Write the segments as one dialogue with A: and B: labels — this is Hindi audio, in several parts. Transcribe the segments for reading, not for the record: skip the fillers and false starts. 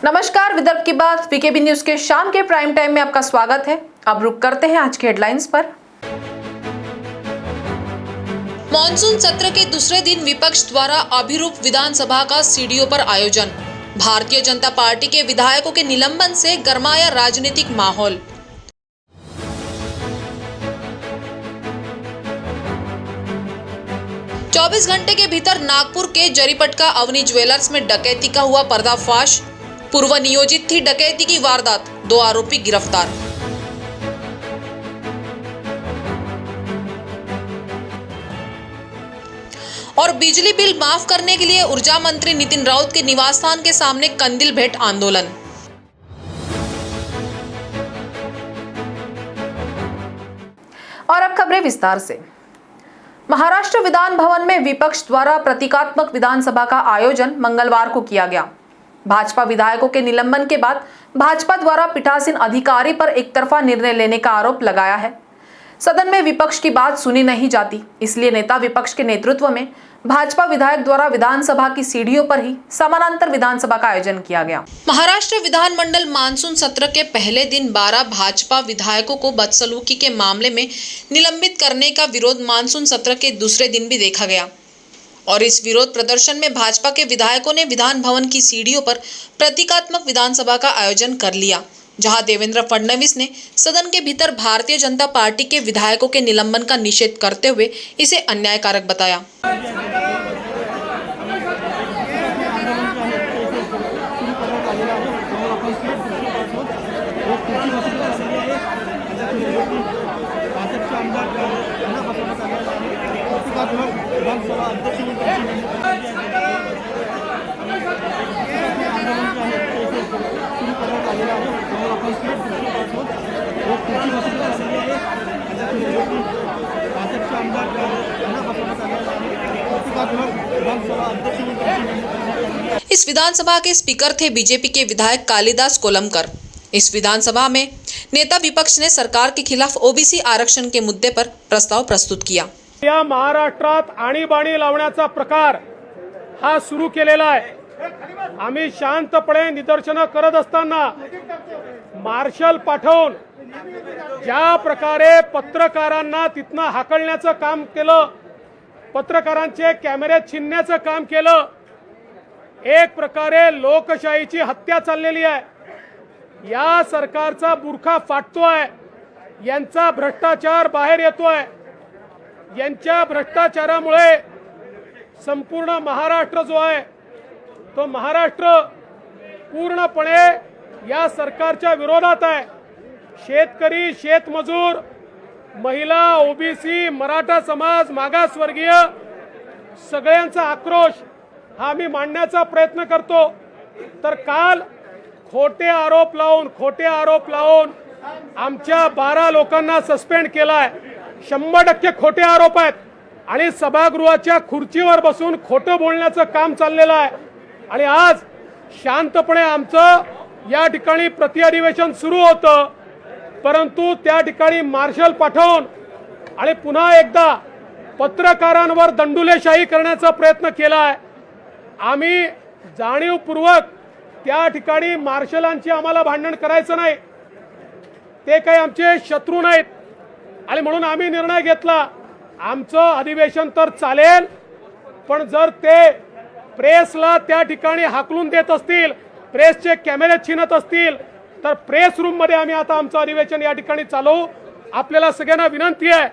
A: नमस्कार, विदर्भ की बात वीकेबी न्यूज के शाम के प्राइम टाइम में आपका स्वागत है। अब रुक करते हैं आज के हेडलाइंस पर।
B: मॉनसून सत्र के दूसरे दिन विपक्ष द्वारा अभिरूप विधानसभा का सीडीओ पर आयोजन। भारतीय जनता पार्टी के विधायकों के निलंबन से गरमाया राजनीतिक माहौल। चौबीस घंटे के भीतर नागपुर के जरीपटका अवनी ज्वेलर्स में डकैती का हुआ पर्दाफाश। पूर्व नियोजित थी डकैती की वारदात, 2 आरोपी गिरफ्तार। और बिजली बिल माफ करने के लिए ऊर्जा मंत्री नितिन राउत के निवास स्थान के सामने कंदील भेंट आंदोलन।
A: और अब खबरें विस्तार से। महाराष्ट्र विधान भवन में विपक्ष द्वारा प्रतीकात्मक विधानसभा का आयोजन मंगलवार को किया गया। भाजपा विधायकों के निलंबन के बाद भाजपा द्वारा पीठासीन अधिकारी पर एकतरफा निर्णय लेने का आरोप लगाया है। सदन में विपक्ष की बात सुनी नहीं जाती, इसलिए नेता विपक्ष के नेतृत्व में भाजपा विधायक द्वारा विधानसभा की सीढ़ियों पर ही समानांतर विधानसभा का आयोजन किया गया।
B: महाराष्ट्र विधानमंडल मानसून सत्र के पहले दिन 12 भाजपा विधायकों को बदसलूकी के मामले में निलंबित करने का विरोध मानसून सत्र के दूसरे दिन भी देखा गया और इस विरोध प्रदर्शन में भाजपा के विधायकों ने विधान भवन की सीढ़ियों पर प्रतीकात्मक विधानसभा का आयोजन कर लिया, जहां देवेंद्र फडणवीस ने सदन के भीतर भारतीय जनता पार्टी के विधायकों के निलंबन का निषेध करते हुए इसे अन्यायकारक बताया। इस विधानसभा के स्पीकर थे बीजेपी के विधायक कालिदास कोलमकर। इस विधानसभा में नेता विपक्ष ने सरकार के खिलाफ ओबीसी आरक्षण के मुद्दे पर प्रस्ताव प्रस्तुत किया।
C: या महाराष्ट्रात आणीबाणी लावण्याचा प्रकार हा सुरू केलेला आहे। आम्ही शांतपणे निदर्शनं करत असताना मार्शल पाठवून ज्या प्रकारे पत्रकारांना तिथनं हाकलण्याचं काम केलं, पत्रकारांचे कॅमेरे छीनण्याचं काम केलं, एक प्रकारे लोकशाहीची हत्या चाललेली आहे। या सरकारचा बुरखा फाटतोय, यांचा भ्रष्टाचार बाहेर येतोय। यांच्या भ्रष्टाचारामुळे संपूर्ण महाराष्ट्र जो आहे तो महाराष्ट्र पूर्णपणे या सरकारच्या विरोधात आहे। शेतकरी, शेतमजूर, महिला, ओबीसी, मराठा समाज, मागासवर्गीय सगळ्यांचा आक्रोश हा मी मांडण्याचा प्रयत्न करतो। तर काल खोटे आरोप लावून आमच्या 12 लोकांना सस्पेंड केलाय। 100% खोटे आरोप आहेत आणि सभागृहाच्या खुर्चीवर बसून खोटं बोलण्याचं काम चाललेलं आहे। आणि आज शांतपणे आमचं या ठिकाणी प्रतिअधिवेशन सुरू होतं, परंतु त्या ठिकाणी मार्शल पाठवून आणि पुन्हा एकदा पत्रकारांवर दंडुलेशाही करण्याचा प्रयत्न केला आहे। आम्ही जाणीवपूर्वक त्या ठिकाणी मार्शलांची आम्हाला भांडण करायचं नाही, ते काही आमचे शत्रू नाहीत आणि म्हणून आम्ही निर्णय घेतला आमचं अधिवेशन तर चालेल, पण जर ते प्रेसला त्या ठिकाणी हाकलून देत असतील, प्रेसचे कॅमेरे छीनत असतील, तर प्रेस रूम मध्ये आम्ही आता आमचं अधिवेशन या ठिकाणी चालवू। आपल्याला सगळ्यांना विनंती आहे,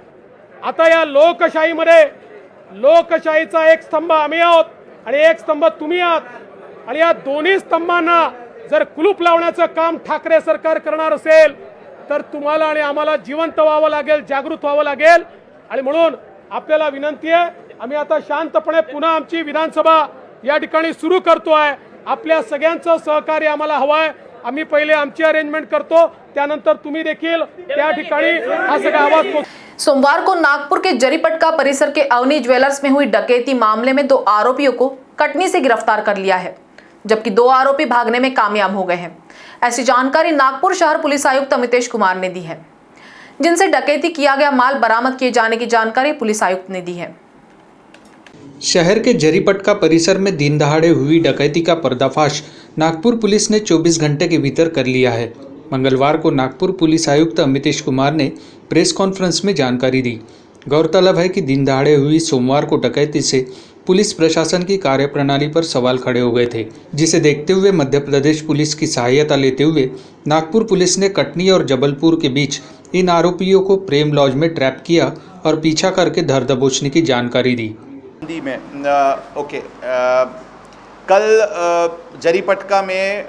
C: आता या लोकशाहीमध्ये लोकशाहीचा एक स्तंभ आम्ही आहोत आणि एक स्तंभ तुम्ही आहात आणि या दोन्ही स्तंभांना जर कुलूप लावण्याचं काम ठाकरे सरकार करणार असेल तर तुम्हाला आणि आम्हाला जिवंत व्हावं लागेल, जागृत व्हावं लागेल। आणि म्हणून आपल्याला विनंती आहे, आम्ही आता शांतपणे पुन्हा आमची विधानसभा या ठिकाणी सुरू करतोय। आपल्या सगळ्यांचं सहकार्य आम्हाला हवं आहे। आम्ही पहिले आमची अरेंजमेंट करतो, त्यानंतर तुम्ही देखील त्या ठिकाणी हा सगळा आवाज।
A: सोमवार को नागपुर के जरीपटका परिसर के अवनी ज्वेलर्स में हुई डकैती मामले में 2 आरोपियों को कटनी से गिरफ्तार कर लिया है, जबकि 2 आरोपी भागने में कामयाब हो गए हैं। ऐसी जानकारी नागपुर शहर पुलिस आयुक्त अमितेश कुमार ने दी है, जिनसे डकैती किया गया माल बरामद किए जाने की जानकारी पुलिस आयुक्त ने दी है।
D: शहर के जरीपटका परिसर में दिन दहाड़े हुई डकैती का पर्दाफाश नागपुर पुलिस ने 24 घंटे के भीतर कर लिया है। मंगलवार को नागपुर पुलिस आयुक्त अमितेश कुमार ने प्रेस कॉन्फ्रेंस में जानकारी दी। गौरतलब है कि दिन दहाड़े हुई सोमवार को डकैती से पुलिस प्रशासन की कार्यप्रणाली पर सवाल खड़े हो गए थे, जिसे देखते हुए मध्य प्रदेश पुलिस की सहायता लेते हुए नागपुर पुलिस ने कटनी और जबलपुर के बीच इन आरोपियों को प्रेम लॉज में ट्रैप किया और पीछा करके धर दबोचने की जानकारी दी।
E: हिंदी में कल जरीपटका में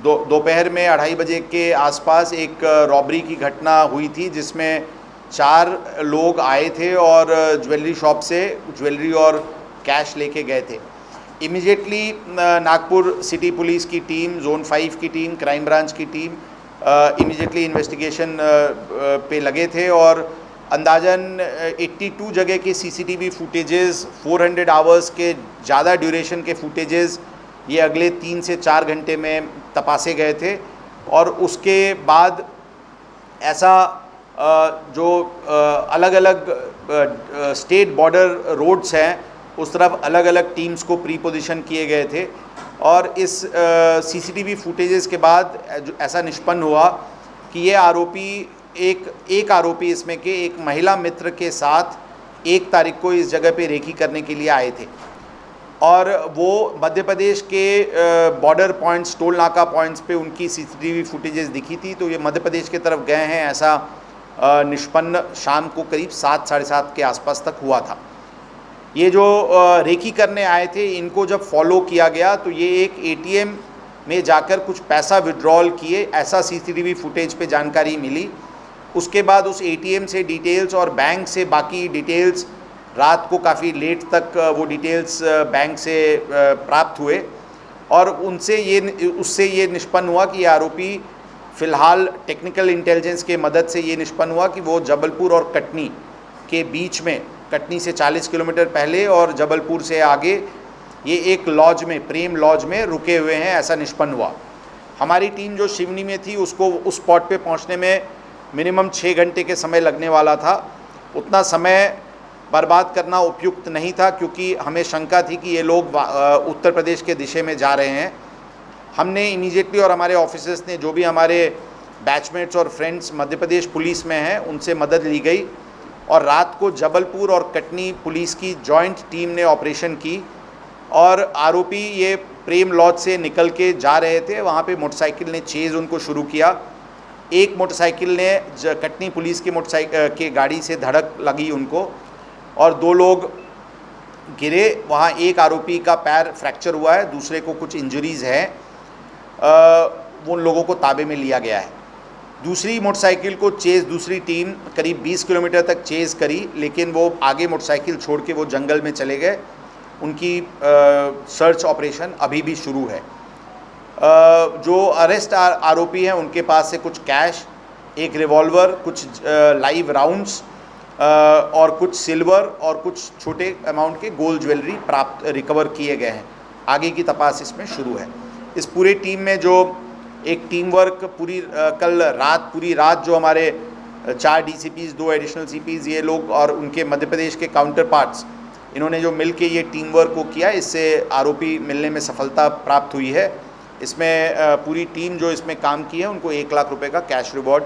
E: दोपहर में 2:30 बजे के आसपास एक रॉबरी की घटना हुई थी, जिसमें 4 लोग आए थे और ज्वेलरी शॉप से ज्वेलरी और कैश लेके गए थे। इमीडिएटली नागपुर सिटी पुलिस की टीम, जोन 5 की टीम, क्राइम ब्रांच की टीम इमीडिएटली इन्वेस्टिगेशन पे लगे थे और अंदाजन 82 जगह के सीसीटीवी फुटेजेस, 400 आवर्स के ज़्यादा ड्यूरेशन के फुटेजेस ये अगले 3 से 4 घंटे में तपासे गए थे। और उसके बाद ऐसा जो अलग अलग स्टेट बॉर्डर रोड्स हैं उस तरफ अलग अलग टीम्स को प्री पोजीशन किए गए थे। और इस सीसीटीवी फुटेजेस के बाद ऐसा निष्पन्न हुआ कि ये आरोपी एक आरोपी इसमें के एक महिला मित्र के साथ 1 तारीख को इस जगह पे रेकी करने के लिए आए थे और वो मध्य प्रदेश के बॉर्डर पॉइंट्स, टोल नाका पॉइंट्स पे उनकी सीसीटीवी फुटेजेस दिखी थी। तो ये मध्य प्रदेश की तरफ गए हैं, ऐसा निष्पन्न शाम को करीब 7, साढ़े 7 के आसपास तक हुआ था। ये जो रेकी करने आए थे, इनको जब फॉलो किया गया तो ये एक ATM में जाकर कुछ पैसा विड्रॉल किए, ऐसा सीसीटीवी फुटेज पे जानकारी मिली। उसके बाद उस ATM से डिटेल्स और बैंक से बाकी डिटेल्स रात को काफ़ी लेट तक वो डिटेल्स बैंक से प्राप्त हुए और उससे ये निष्पन्न हुआ कि ये आरोपी फ़िलहाल टेक्निकल इंटेलिजेंस के मदद से ये निष्पन्न हुआ कि वो जबलपुर और कटनी के बीच में, कटनी से 40 किलोमीटर पहले और जबलपुर से आगे ये एक लॉज में, प्रेम लॉज में रुके हुए हैं, ऐसा निष्पन्न हुआ। हमारी टीम जो शिवनी में थी उसको उस स्पॉट पे पहुंचने में मिनिमम 6 घंटे के समय लगने वाला था। उतना समय बर्बाद करना उपयुक्त नहीं था क्योंकि हमें शंका थी कि ये लोग उत्तर प्रदेश के दिशा में जा रहे हैं। हमने इमीडिएटली और हमारे ऑफिसर्स ने, जो भी हमारे बैचमेट्स और फ्रेंड्स मध्य प्रदेश पुलिस में हैं, उनसे मदद ली गई और रात को जबलपुर और कटनी पुलिस की जॉइंट टीम ने ऑपरेशन की और आरोपी ये प्रेम लॉज से निकल के जा रहे थे। वहाँ पे मोटरसाइकिल ने चेज़ उनको शुरू किया। एक मोटरसाइकिल ने कटनी पुलिस की मोटरसाइकिल के गाड़ी से धड़क लगी उनको और 2 लोग गिरे। वहाँ एक आरोपी का पैर फ्रैक्चर हुआ है, दूसरे को कुछ इंजरीज़ हैं। उन लोगों को ताबे में लिया गया है। दूसरी मोटरसाइकिल को दूसरी टीम करीब 20 किलोमीटर तक चेज़ करी, लेकिन वो आगे मोटरसाइकिल छोड़ के वो जंगल में चले गए। उनकी सर्च ऑपरेशन अभी भी शुरू है। जो अरेस्ट आरोपी हैं उनके पास से कुछ कैश, एक रिवॉल्वर, कुछ लाइव राउंड्स और कुछ सिल्वर और कुछ छोटे अमाउंट के गोल्ड ज्वेलरी रिकवर किए गए हैं। आगे की तपास इसमें शुरू है। इस पूरे टीम में जो एक टीम वर्क पूरी रात जो हमारे 4 DCPs, 2 एडिशनल CPs, ये लोग और उनके मध्य प्रदेश के काउंटर पार्ट्स, इन्होंने जो मिल के ये टीम वर्क को किया, इससे आरोपी मिलने में सफलता प्राप्त हुई है। इसमें पूरी टीम जो इसमें काम की है उनको 1 लाख रुपए का कैश रिवॉर्ड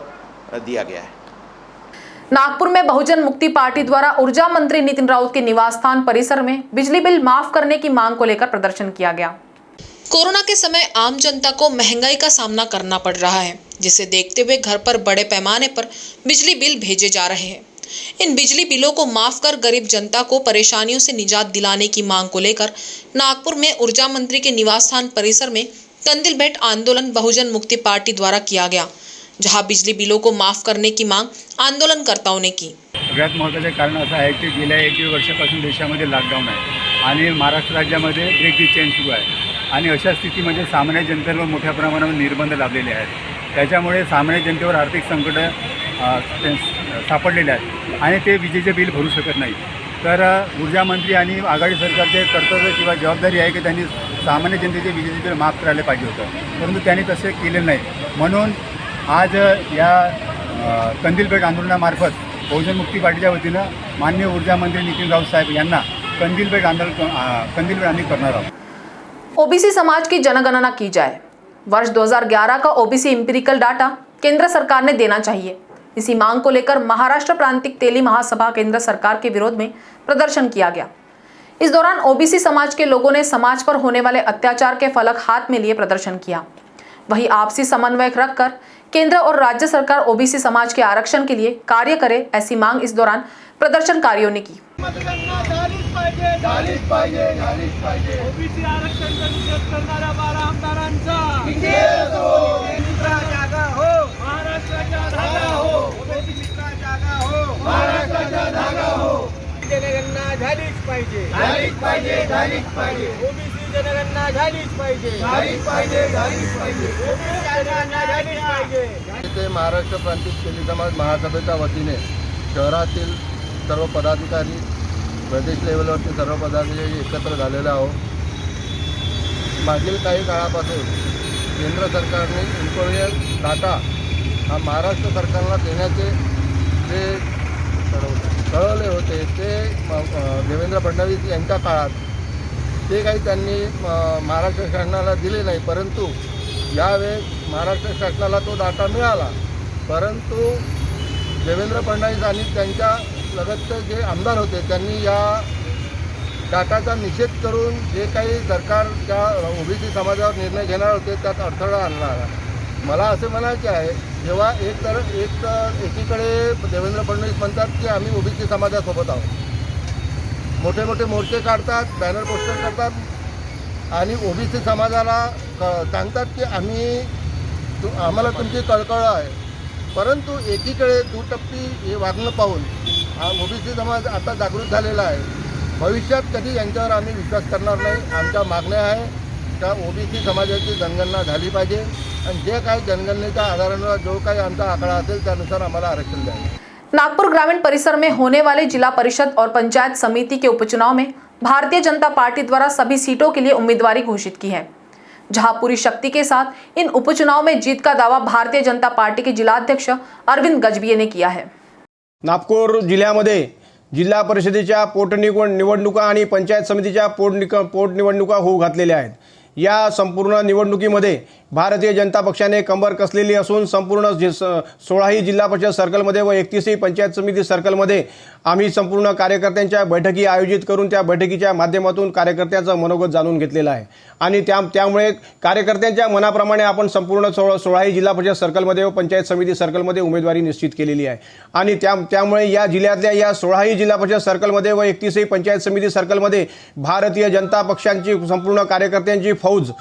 E: दिया गया है।
A: नागपुर में बहुजन मुक्ति पार्टी द्वारा ऊर्जा मंत्री नितिन राउत के निवास स्थान परिसर में बिजली बिल माफ करने की मांग को लेकर प्रदर्शन किया गया।
B: कोरोना के समय आम जनता को महंगाई का सामना करना पड़ रहा है, जिसे देखते हुए घर पर बड़े पैमाने पर बिजली बिल भेजे जा रहे हैं। इन बिजली बिलों को माफ कर गरीब जनता को परेशानियों से निजात दिलाने की मांग को लेकर नागपुर में ऊर्जा मंत्री के निवास स्थान परिसर में कंदिल भेंट आंदोलन बहुजन मुक्ति पार्टी द्वारा किया गया, जहां बिजली बिलों को माफ करने की मांग आंदोलनकर्ताओं ने की।
F: सगळ्यात महत्त्वाचं कारण असं आहे की गेल्या 1 वर्षापासून देशामध्ये लॉकडाऊन आहे आणि महाराष्ट्र राज्यामध्ये ब्रेक द चेन सुरू आहे आणि अशा स्थितीमध्ये सामान्य जनतेवर मोठ्या प्रमाणावर निर्बंध लावलेले आहेत। त्याच्यामुळे सामान्य जनतेवर आर्थिक संकट सापडलेले आहेत आणि ते विजेचे बिल भरू शकत नाही। तर ऊर्जा मंत्री आणि आघाडी सरकारचे कर्तव्य किंवा जबाबदारी आहे की त्यांनी सामान्य जनतेचे विजेचे बिल माफ करायला पाहिजे होतं, परंतु त्यांनी तसे केलेलं नाही। म्हणून आज या कंदिल भेट आंदोलनामार्फत बहुजन मुक्ती पार्टीच्या वतीनं माननीय ऊर्जा मंत्री नितीन राऊत साहेब यांना कंदीलपेठ आम्ही करणार आहोत।
A: ओबीसी समाज की जनगणना की जाए। वर्ष 2011 का ओबीसी इंपीरिकल डाटा केंद्र सरकार ने देना चाहिए। इसी मांग को लेकर महाराष्ट्र प्रांतिक तेली महासभा केंद्र सरकार के विरोध में प्रदर्शन किया गया। इस दौरान ओबीसी समाज के लोगों ने समाज पर होने वाले अत्याचार के फलक हाथ में लिए प्रदर्शन किया। वहीं आपसी समन्वय रखकर केंद्र और राज्य सरकार ओबीसी समाज के आरक्षण के लिए कार्य करे, ऐसी मांग इस दौरान प्रदर्शनकारियों ने की।
C: ओबीसी आरक्षणचा निषेध करणाऱ्या 12 आमदारांचा जागा हो, महाराष्ट्राच्या जागा हो, ओबीसी मित्रा जागा हो, महाराष्ट्राच्या जागा हो, जनगणना झालीच पाहिजे, झालीच पाहिजे, झालीच पाहिजे, ओबीसी जनगणना झालीच पाहिजे, झालीच पाहिजे, झालीच पाहिजे, ओबीसी जनगणना झालीच पाहिजे।
G: इथे महाराष्ट्र प्रांतिक तेली समाज महासभेच्या वतीने शहरातील सर्व पदाधिकारी, प्रदेश लेवलवरचे सर्व पदाधिकारी एकत्र झालेले आहोत। मागील काही काळापासून केंद्र सरकारने इन्फोरियल डाटा हा महाराष्ट्र सरकारला देण्याचे जे ठरवले होते ते देवेंद्र फडणवीस यांच्या काळात ते काही त्यांनी महाराष्ट्र शासनाला दिले नाही, परंतु यावेळेस महाराष्ट्र शासनाला तो डाटा मिळाला। परंतु देवेंद्र फडणवीस आणि त्यांच्या लगतचे जे आमदार होते त्यांनी या डाटाचा निषेध करून जे काही सरकारच्या ओबीसी समाजावर निर्णय घेणार होते त्यात अडथळा आणला। मला असे म्हणायचे आहे, जेव्हा एकीकडे देवेंद्र फडणवीस म्हणतात की आम्ही ओबीसी समाजासोबत आहोत, मोठे मोठे मोर्चे काढतात, बॅनर पोस्टर करतात आणि ओबीसी समाजाला सांगतात की आम्हाला तुमची कळकळ आहे, परंतु एकीकडे दुटप्पी हे वागणं पाहून हा ओबीसी समाज आता जागृत झालेला आहे। भविष्यात कधी यांच्यावर आम्ही विश्वास करणार नाही। आमच्या मागण्या आहे त्या ओबीसी समाजाची जनगणना झाली पाहिजे आणि जे काही जनगणनेच्या आधारावर जो काही आमचा आकडा असेल त्यानुसार आम्हाला आरक्षण द्यावे।
A: नागपुर ग्रामीण परिसर में होने वाले जिला परिषद और पंचायत समिति के उपचुनाव में भारतीय जनता पार्टी द्वारा सभी सीटों के लिए उम्मीदवारी घोषित की है, जहां पूरी शक्ति के साथ इन उपचुनाव में जीत का दावा भारतीय जनता पार्टी के जिलाध्यक्ष अरविंद गजभिये ने किया है।
H: नागपूर जिल्ह्यामध्ये जिल्हा परिषदेच्या पोटनिवडणुका आणि पंचायत समितीच्या पोटनिवडणुका होऊ घातलेल्या आहेत। या संपूर्ण निवडणुकीमध्ये भारतीय जनता पक्षाने कंबर कसलेली असून संपूर्ण 16ही जिल्हा परिषद सर्कलमध्ये व 31ही पंचायत समिती सर्कलमध्ये आम्ही संपूर्ण कार्यकर्त्यांच्या बैठकी आयोजित करून त्या बैठकीच्या माध्यमातून कार्यकर्त्यांचं मनोगत जाणून घेतलेलं आहे आणि त्यामुळे कार्यकर्त्यांच्या मनाप्रमाणे आपण संपूर्ण 16ही जिल्हा परिषद सर्कलमध्ये व पंचायत समिती सर्कलमध्ये उमेदवारी निश्चित केलेली आहे आणि त्यामुळे या जिल्ह्यातल्या या 16ही जिल्हा परिषद सर्कलमध्ये व 31ही पंचायत समिती सर्कलमध्ये भारतीय जनता पक्षांची संपूर्ण कार्यकर्त्यांची फौज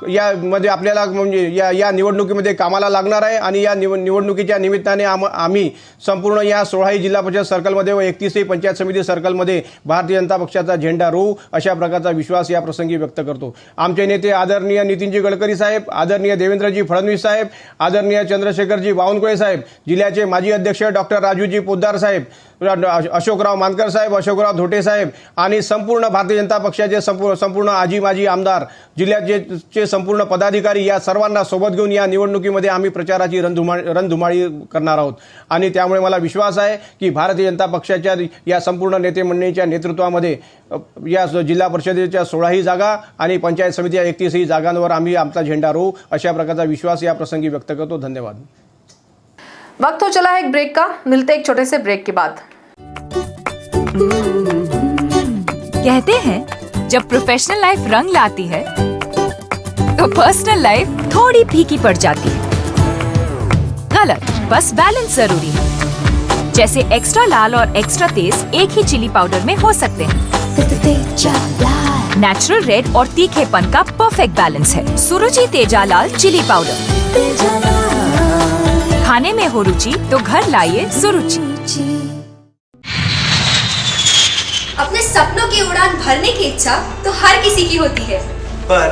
H: यामध्ये आपल्याला म्हणजे या निवडणुकीमध्ये कामाला लागणार आहे आणि या निवडणुकीच्या निमित्ताने आम्ही संपूर्ण या 16ही जिल्हा परिषद सर्कलमध्ये व 31ही पंचायत समिती सर्कलमध्ये भारतीय जनता पक्षाचा झेंडा रोवू अशा प्रकारचा विश्वास या प्रसंगी व्यक्त करतो। आमचे नेते आदरणीय नितीनजी गडकरी साहेब, आदरणीय देवेंद्रजी फडणवीस साहेब, आदरणीय चंद्रशेखरजी बावनकुळे साहेब, जिल्ह्याचे माजी अध्यक्ष डॉक्टर राजूजी पोद्दार साहेब, अशोकराव मानकर साहेब, अशोकराव धोटे साहेब आणि संपूर्ण भारतीय जनता पक्षाचे संपूर्ण आजी माजी आमदार, जिल्ह्याचे संपूर्ण पदाधिकारी या सर्वांना सोबत घेऊन या निवडणुकीमध्ये आम्ही प्रचाराची रणधुमाळी करणार आहोत आणि त्यामुळे मला विश्वास आहे की भारतीय जनता पक्षाच्या या संपूर्ण नेते मंडळीच्या नेतृत्वामध्ये या जिल्हा परिषदेच्या 16ही जागा आणि पंचायत समितीच्या 31ही जागांवर आम्ही आमचा झेंडा रोवू अशा प्रकारचा विश्वास या प्रसंगी व्यक्त करतो। धन्यवाद।
A: वक्त हो चला है एक ब्रेक का, मिलते एक छोटे से ब्रेक के बाद।
I: कहते हैं जब प्रोफेशनल लाइफ रंग लाती है तो पर्सनल लाइफ थोड़ी फीकी पड़ जाती है। गलत, बस बैलेंस जरूरी है। जैसे एक्स्ट्रा लाल और एक्स्ट्रा तेज एक ही चिली पाउडर में हो सकते हैं। नेचुरल रेड और तीखेपन का परफेक्ट बैलेंस है सुरुचि तेजा लाल चिली पाउडर। खाने में हो रुचि तो घर लाइए सुरुचि।
J: अपने सपनों की उड़ान भरने की इच्छा तो हर किसी की होती है,
K: पर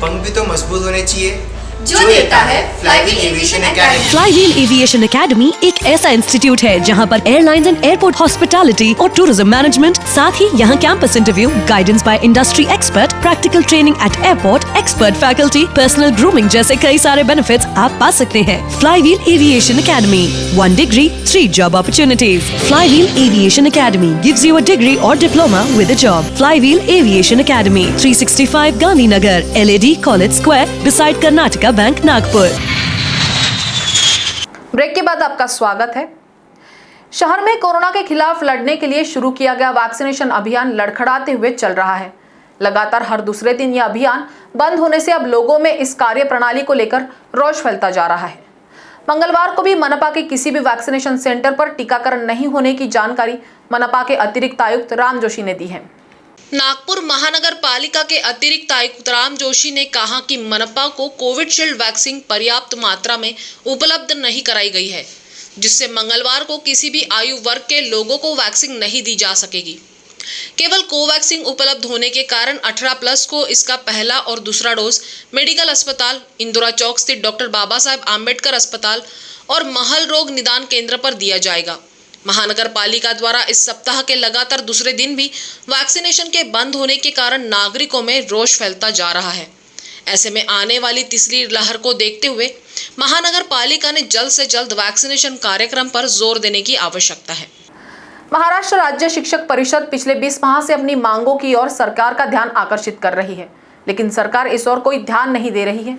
K: पंख भी तो मजबूत होने चाहिए।
J: जो देता है flywheel aviation academy.
K: Flywheel aviation academy एक ऐसा इंस्टीट्यूट है जहां पर एयरलाइंस एंड एयरपोर्ट हॉस्पिटैलिटी और टूरिज्म मैनेजमेंट, साथ ही यहां campus interview, guidance by industry expert, practical training at airport, expert faculty, personal grooming जैसे कई सारे बेनिफिट्स आप पा सकते हैं। Flywheel aviation academy, 1 degree, 3 job opportunities. Flywheel Aviation Academy gives you a degree or diploma with a job. Flywheel Aviation Academy, 365 Gandhinagar, LAD College Square, beside Karnataka bank Nagpur.
A: Break के बाद आपका स्वागत है। शहर में कोरोना के खिलाफ लड़ने के लिए शुरू किया गया वैक्सीनेशन अभियान लड़खड़ाते हुए चल रहा है। लगातार हर दूसरे दिन यह अभियान बंद होने से अब लोगों में इस कार्य प्रणाली को लेकर रोष फैलता जा रहा है। मंगलवार को भी मनपा के किसी भी वैक्सीनेशन सेंटर पर टीकाकरण नहीं होने की जानकारी मनपा के अतिरिक्त आयुक्त राम जोशी ने दी है।
B: नागपुर महानगर पालिका के अतिरिक्त आयुक्त राम जोशी ने कहा कि मनपा को कोविशील्ड वैक्सीन पर्याप्त मात्रा में उपलब्ध नहीं कराई गई है, जिससे मंगलवार को किसी भी आयु वर्ग के लोगों को वैक्सीन नहीं दी जा सकेगी। केवल कोवैक्सीन उपलब्ध होने के कारण 18+ को इसका पहला और दूसरा डोज मेडिकल अस्पताल, इंदिरा चौक स्थित डॉक्टर बाबा साहेब आम्बेडकर अस्पताल और महल रोग निदान केंद्र पर दिया जाएगा। महानगर पालिका द्वारा इस सप्ताह के लगातार दूसरे दिन भी वैक्सीनेशन के बंद होने के कारण नागरिकों में रोष फैलता जा रहा है। ऐसे में आने वाली तीसरी लहर को देखते हुए महानगर पालिका ने जल्द से जल्द वैक्सीनेशन कार्यक्रम पर जोर देने की आवश्यकता है।
A: महाराष्ट्र राज्य शिक्षक परिषद पिछले 20 माह से अपनी मांगों की ओर सरकार का ध्यान आकर्षित कर रही है, लेकिन सरकार इस ओर कोई ध्यान नहीं दे रही है।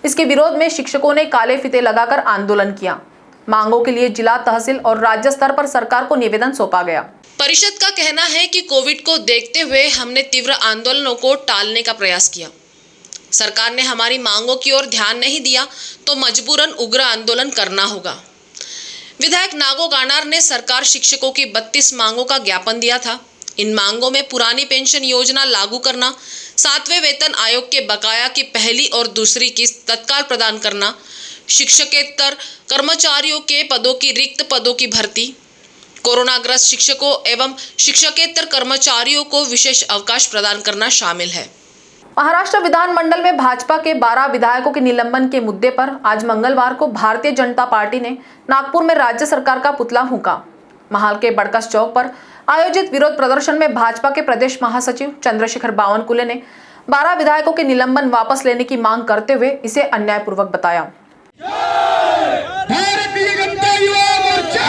A: इसके विरोध में शिक्षकों ने काले फीते लगाकर आंदोलन किया। मांगों के लिए जिला, तहसील और राज्य स्तर पर सरकार को निवेदन सौंपा गया।
B: परिषद का कहना है कि कोविड को देखते हुए हमने तीव्र आंदोलनों को टालने का प्रयास किया। सरकार ने हमारी मांगों की ओर ध्यान नहीं दिया तो मजबूरन उग्र आंदोलन करना होगा। विधायक नागो गानार ने सरकार शिक्षकों की 32 मांगों का ज्ञापन दिया था। इन मांगों में पुरानी पेंशन योजना लागू करना, 7वें वेतन आयोग के बकाया की पहली और दूसरी किस्त तत्काल प्रदान करना, शिक्षकेतर कर्मचारियों के पदों की रिक्त पदों की भर्ती, कोरोनाग्रस्त शिक्षकों एवं शिक्षकेतर कर्मचारियों को विशेष अवकाश प्रदान करना शामिल है।
A: महाराष्ट्र विधानमंडल में भाजपा के 12 विधायकों के निलंबन के मुद्दे पर आज मंगलवार को भारतीय जनता पार्टी ने नागपुर में राज्य सरकार का पुतला फूंका। महाल के बड़कस चौक पर आयोजित विरोध प्रदर्शन में भाजपा के प्रदेश महासचिव चंद्रशेखर बावनकुले ने 12 विधायकों के निलंबन वापस लेने की मांग करते हुए इसे अन्यायपूर्वक बताया।
L: भारतीय जनता युवा मोर्चा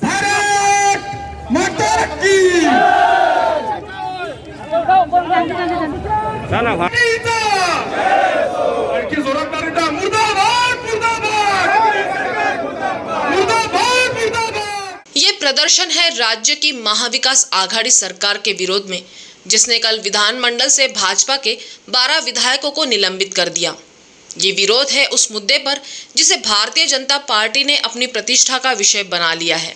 L: भारत माता की
B: ये प्रदर्शन है राज्य की महाविकास आघाड़ी सरकार के विरोध में, जिसने कल विधानमंडल से भाजपा के 12 विधायकों को निलंबित कर दिया। ये विरोध है उस मुद्दे पर जिसे भारतीय जनता पार्टी ने अपनी प्रतिष्ठा का विषय बना लिया है।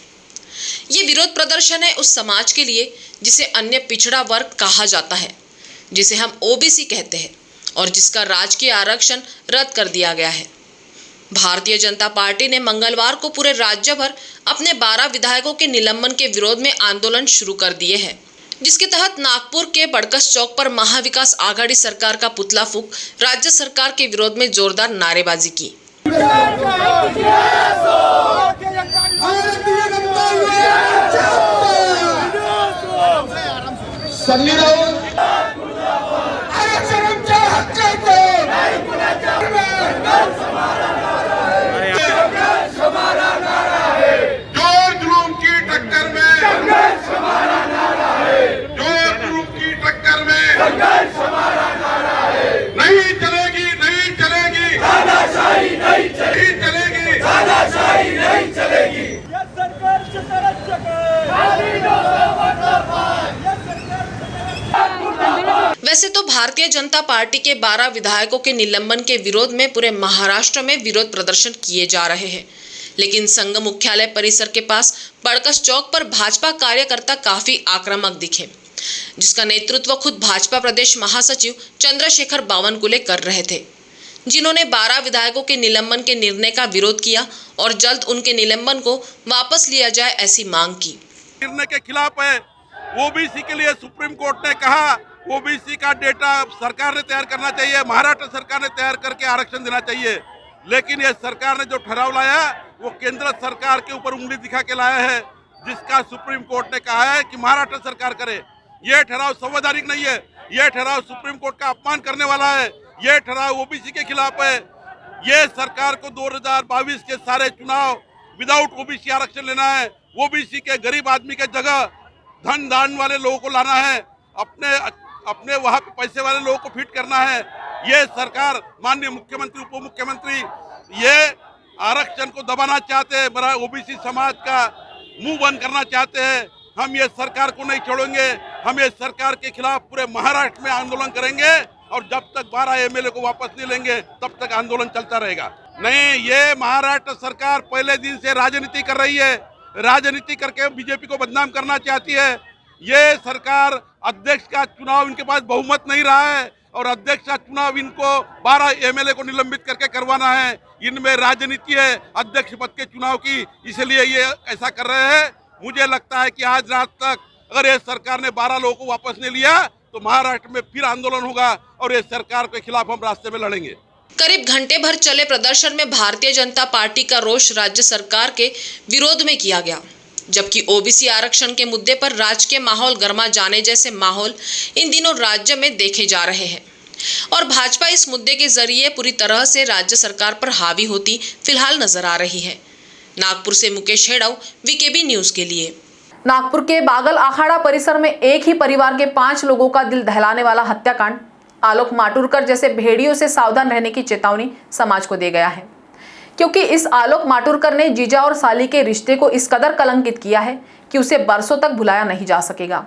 B: ये विरोध प्रदर्शन है उस समाज के लिए जिसे अन्य पिछड़ा वर्ग कहा जाता है, जिसे हम ओबीसी कहते हैं और जिसका राजकीय आरक्षण रद्द कर दिया गया है। भारतीय जनता पार्टी ने मंगलवार को पूरे राज्य भर अपने 12 विधायकों के निलंबन के विरोध में आंदोलन शुरू कर दिए हैं, जिसके तहत नागपुर के बड़कस चौक पर महाविकास आघाड़ी सरकार का पुतला फूंक राज्य सरकार के विरोध में जोरदार नारेबाजी की। वैसे तो भारतीय जनता पार्टी के 12 विधायकों के निलंबन के विरोध में पूरे महाराष्ट्र में विरोध प्रदर्शन किए जा रहे हैं, लेकिन संघ मुख्यालय परिसर के पास बड़कस चौक पर भाजपा कार्यकर्ता काफी आक्रामक दिखे, जिसका नेतृत्व खुद भाजपा प्रदेश महासचिव चंद्रशेखर बावनकुले कर रहे थे, जिन्होंने 12 विधायकों के निलंबन के निर्णय का विरोध किया और जल्द उनके निलंबन को वापस लिया जाए ऐसी मांग की।
M: निर्णय के खिलाफ है। ओबीसी के लिए सुप्रीम कोर्ट ने कहा ओबीसी का डेटा सरकार ने तैयार करना चाहिए, महाराष्ट्र सरकार ने तैयार करके आरक्षण देना चाहिए। लेकिन ये सरकार ने जो ठहराव लाया वो केंद्र सरकार के ऊपर उंगली दिखा के लाया है, जिसका सुप्रीम कोर्ट ने कहा है कि महाराष्ट्र सरकार करे। ये ठहराव संवैधानिक नहीं है, ये ठहराव सुप्रीम कोर्ट का अपमान करने वाला है, ये ठहराव ओबीसी के खिलाफ है। ये सरकार को 2022 के सारे चुनाव विदाउट ओबीसी आरक्षण लेना है, ओबीसी के गरीब आदमी के जगह धन दान वाले लोगों को लाना है, अपने वहां पे पैसे वाले लोगों को फिट करना है। ये सरकार, माननीय मुख्यमंत्री, उप मुख्यमंत्री, ये आरक्षण को दबाना चाहते हैं, बड़ा ओबीसी समाज का मुंह बंद करना चाहते हैं। हम ये सरकार को नहीं छोड़ेंगे, हम ये सरकार के खिलाफ पूरे महाराष्ट्र में आंदोलन करेंगे और जब तक 12 एमएलए को वापस नहीं लेंगे तब तक आंदोलन चलता रहेगा। नहीं, ये महाराष्ट्र सरकार पहले दिन से राजनीति कर रही है, राजनीति करके बीजेपी को बदनाम करना चाहती है। ये सरकार, अध्यक्ष का चुनाव इनके पास बहुमत नहीं रहा है और अध्यक्ष का चुनाव इनको 12 एमएलए को निलंबित करके करवाना है। इनमें राजनीति है अध्यक्ष पद के चुनाव की, इसलिए ये ऐसा कर रहे हैं। मुझे लगता है कि आज रात तक अगर ये सरकार ने 12 लोगों को वापस नहीं लिया तो महाराष्ट्र में फिर आंदोलन होगा और ये सरकार के खिलाफ हम रास्ते में लड़ेंगे।
B: करीब घंटे भर चले प्रदर्शन में भारतीय जनता पार्टी का रोष राज्य सरकार के विरोध में किया गया, जबकि ओबीसी आरक्षण के मुद्दे पर राजकीय माहौल गर्मा जाने जैसे माहौल इन दिनों राज्य में देखे जा रहे हैं और भाजपा इस मुद्दे के जरिए पूरी तरह से राज्य सरकार पर हावी होती फिलहाल नजर आ रही है। नागपुर से मुकेश हेड़व, वीकेबी न्यूज के लिए।
A: नागपुर के बागल अखाड़ा परिसर में एक ही परिवार के 5 लोगों का दिल दहलाने वाला हत्याकांड आलोक माटुरकर जैसे भेड़ियों से सावधान रहने की चेतावनी समाज को दे गया है, क्योंकि इस आलोक माटुरकर ने जीजा और साली के रिश्ते को इस कदर कलंकित किया है कि उसे बरसों तक भुलाया नहीं जा सकेगा।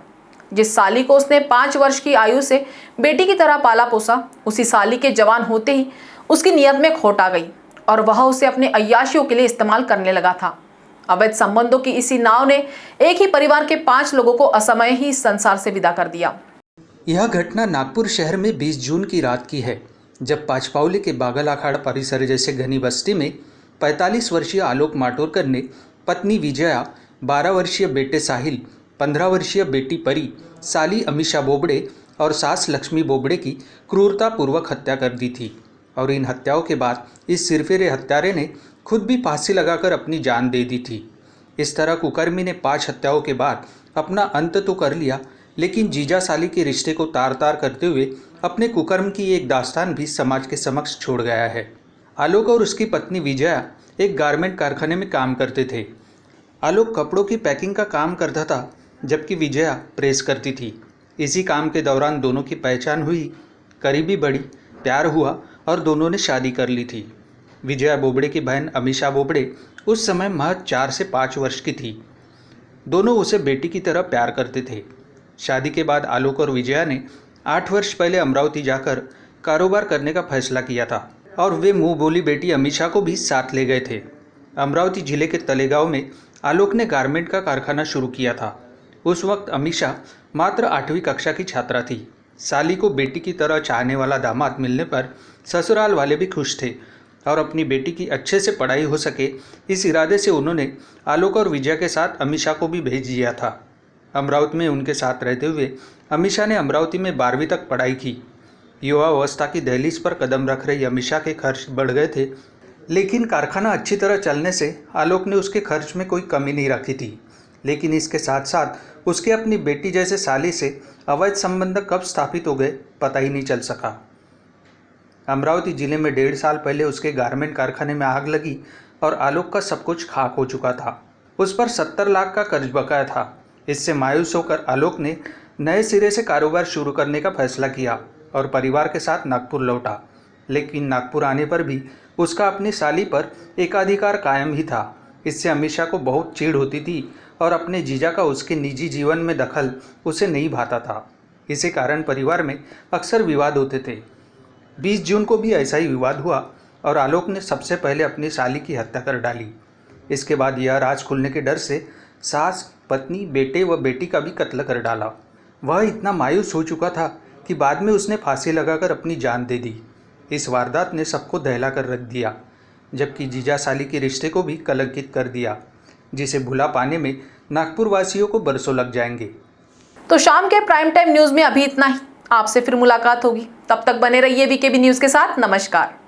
A: जिस साली को उसने 5 वर्ष की आयु से बेटी की तरह पाला पोसा, उसी साली के जवान होते ही उसकी नियत में खोट आ गई और वह उसे अपने अय्याशियों के लिए इस्तेमाल करने लगा था। अवैध संबंधों की इसी नाव ने एक ही परिवार के 5 लोगों को असमय ही इस संसार से विदा कर दिया।
D: यह घटना नागपुर शहर में 20 जून की रात की है, जब पाचपावली के बागल अखाड़ा परिसर जैसे घनी बस्ती में 45 वर्षीय आलोक माटुरकर ने पत्नी विजया, 12 वर्षीय बेटे साहिल, 15 वर्षीय बेटी परी, साली अमीषा बोबड़े और सास लक्ष्मी बोबड़े की क्रूरतापूर्वक हत्या कर दी थी। और इन हत्याओं के बाद इस सिरफिरे हत्यारे ने खुद भी फांसी लगाकर अपनी जान दे दी थी। इस तरह कुकर्मी ने 5 हत्याओं के बाद अपना अंत तो कर लिया, लेकिन जीजा साली के रिश्ते को तार तार करते हुए अपने कुकर्म की एक दास्तान भी समाज के समक्ष छोड़ गया है। आलोक और उसकी पत्नी विजया एक गारमेंट कारखाने में काम करते थे। आलोक कपड़ों की पैकिंग का काम करता था, जबकि विजया प्रेस करती थी। इसी काम के दौरान दोनों की पहचान हुई, करीबी बढ़ी, प्यार हुआ और दोनों ने शादी कर ली थी। विजया बोबड़े की बहन अमीषा बोबड़े उस समय महज 4 से 5 वर्ष की थी। दोनों उसे बेटी की तरह प्यार करते थे। शादी के बाद आलोक और विजया ने 8 वर्ष पहले अमरावती जाकर कारोबार करने का फैसला किया था और वे मुंह बोली बेटी अमीषा को भी साथ ले गए थे। अमरावती जिले के तलेगांव में आलोक ने गारमेंट का कारखाना शुरू किया था। उस वक्त अमीषा मात्र 8वीं कक्षा की छात्रा थी। साली को बेटी की तरह चाहने वाला दामाद मिलने पर ससुराल वाले भी खुश थे और अपनी बेटी की अच्छे से पढ़ाई हो सके, इस इरादे से उन्होंने आलोक और विजया के साथ अमीषा को भी भेज दिया था। अमरावती में उनके साथ रहते हुए अमीषा ने अमरावती में 12वीं तक पढ़ाई की। युवा अवस्था की दहलीज पर कदम रख रही अमीषा के खर्च बढ़ गए थे, लेकिन कारखाना अच्छी तरह चलने से आलोक ने उसके खर्च में कोई कमी नहीं रखी थी। लेकिन इसके साथ साथ उसके अपनी बेटी जैसे साली से अवैध संबंध कब स्थापित हो गए पता ही नहीं चल सका। अमरावती जिले में 1.5 साल पहले उसके गारमेंट कारखाने में आग लगी और आलोक का सब कुछ खाक हो चुका था। उस पर 70 लाख का कर्ज बकाया था। इससे मायूस होकर आलोक ने नए सिरे से कारोबार शुरू करने का फैसला किया और परिवार के साथ नागपुर लौटा। लेकिन नागपुर आने पर भी उसका अपनी साली पर एकाधिकार कायम ही था। इससे अमीषा को बहुत चिढ़ होती थी और अपने जीजा का उसके निजी जीवन में दखल उसे नहीं भाता था। इसी कारण परिवार में अक्सर विवाद होते थे। 20 जून को भी ऐसा ही विवाद हुआ और आलोक ने सबसे पहले अपनी साली की हत्या कर डाली। इसके बाद यह राज खुलने के डर से सास, पत्नी, बेटे व बेटी का भी कत्ल कर डाला। वह इतना मायूस हो चुका था कि बाद में उसने फांसी लगाकर अपनी जान दे दी। इस वारदात ने सबको दहला कर रख दिया, जबकि जीजा साली के रिश्ते को भी कलंकित कर दिया, जिसे भुला पाने में नागपुर वासियों को बरसों लग जाएंगे।
A: तो शाम के प्राइम टाइम न्यूज में अभी इतना ही। आपसे फिर मुलाकात होगी। तब तक बने रहिए वीकेबी न्यूज के साथ। नमस्कार।